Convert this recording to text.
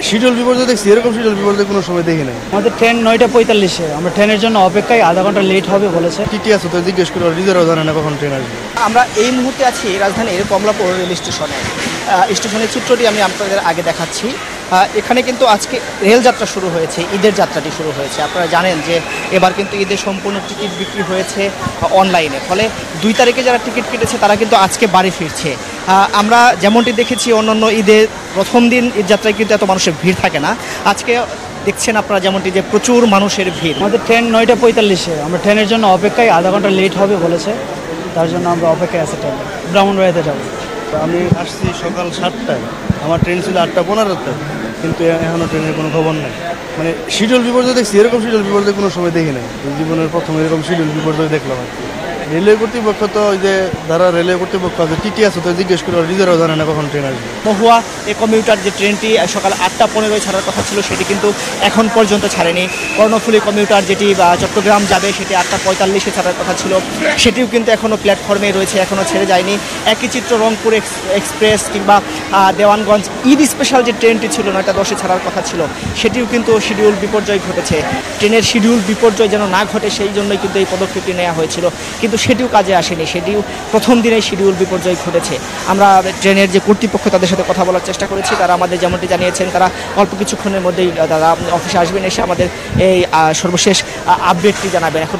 Schedule বিপর্যয় দেখছি, এরকম শিডিউল বিপর্যয় কোনো সময় দেখি নাই। আমাদের ট্রেন 9:45-এ, আমরা ট্রেনের জন্য অপেক্ষায়, আধা ঘন্টা লেট হবে বলেছে। টিটি আছে তো জিজ্ঞেস করে, রিজার্ভ জানে না কখন ট্রেন আসবে। আমরা এই মুহূর্তে আছি রাজধানীর কমলাপুর রেল স্টেশনে। স্টেশনের চিত্রটি আমি আপনাদের আগে দেখাচ্ছি। এখানে কিন্তু আজকে রেলযাত্রা শুরু হয়েছে, ঈদের যাত্রাটি শুরু হয়েছে। আপনারা জানেন যে এবার কিন্তু ঈদের সম্পূর্ণ টিকিট বিক্রি হয়েছে অনলাইনে, ফলে 2 তারিখে যারা টিকিট কেটেছে তারা কিন্তু আজকে বাড়ি ফিরছে। আমরা যেমনটি দেখেছি অন্যান্য ঈদের প্রথম দিন ঈদ যাত্রায় কিন্তু এত মানুষের ভিড় থাকে না। আজকে দেখছেন আপনারা যেমনটি যে প্রচুর মানুষের ভিড়। আমাদের ট্রেন 9:45-এ, আমরা ট্রেনের জন্য অপেক্ষায়, আধা ঘন্টা লেট হবে বলেছে। তার জন্য আমরা অপেক্ষায় আছি, ট্রেনে ব্রাহ্মণবাড়িয়াতে যাবো। আমি আসছি সকাল 7টায়, আমার ট্রেন ছিল 8:15-তে, কিন্তু এখনও ট্রেনের কোনো খবর নেই। মানে শিডিউল বিপর্যয় দেখছি, এরকম শিডিউল বিপর্যয় কোনো সময় দেখি নাই। জীবনের প্রথম এরকম শিডিউল বিপর্যয় দেখলাম আর কি। রেলওয়ে কর্তৃপক্ষ তো ওই যে যারা রেলওয়ে কর্তৃপক্ষ আছে, টিটি আছে তো জিজ্ঞেস করে, রিজার্ভ জানে না কখন ট্রেন আসবে। মহুয়া এই কমিউটার যে ট্রেনটি সকাল 8:15 ছাড়ার কথা ছিল সেটি কিন্তু এখন পর্যন্ত ছাড়েনি। কর্ণফুলী কমিউটার যেটি চট্টগ্রাম যাবে সেটি 8:45-এ ছাড়ার কথা ছিল, সেটিও কিন্তু এখনও প্ল্যাটফর্মে রয়েছে, এখনও ছেড়ে যায়নি। একই চিত্র রংপুর এক্সপ্রেস কিংবা দেওয়ানগঞ্জ ঈদ স্পেশাল যে ট্রেনটি ছিল 9:10-এ ছাড়ার কথা ছিল, সেটিও কিন্তু শিডিউল বিপর্যয় ঘটেছে। ট্রেনের শিডিউল বিপর্যয় যেন না ঘটে সেই জন্যই কিন্তু এই পদক্ষেপটি নেওয়া হয়েছিল, কিন্তু সেটিও কাজে আসেনি। সেটিও প্রথম দিনেই শিডিউল বিপর্যয় ঘটেছে। আমরা ট্রেনের যে কর্তৃপক্ষ তাদের সাথে কথা বলার চেষ্টা করেছি, তারা আমাদের যেমনটি জানিয়েছেন তারা অল্প কিছুক্ষণের মধ্যেই তারা অফিসে আসবেন, এসে আমাদের এই সর্বশেষ আপডেটটি জানাবেন। এখন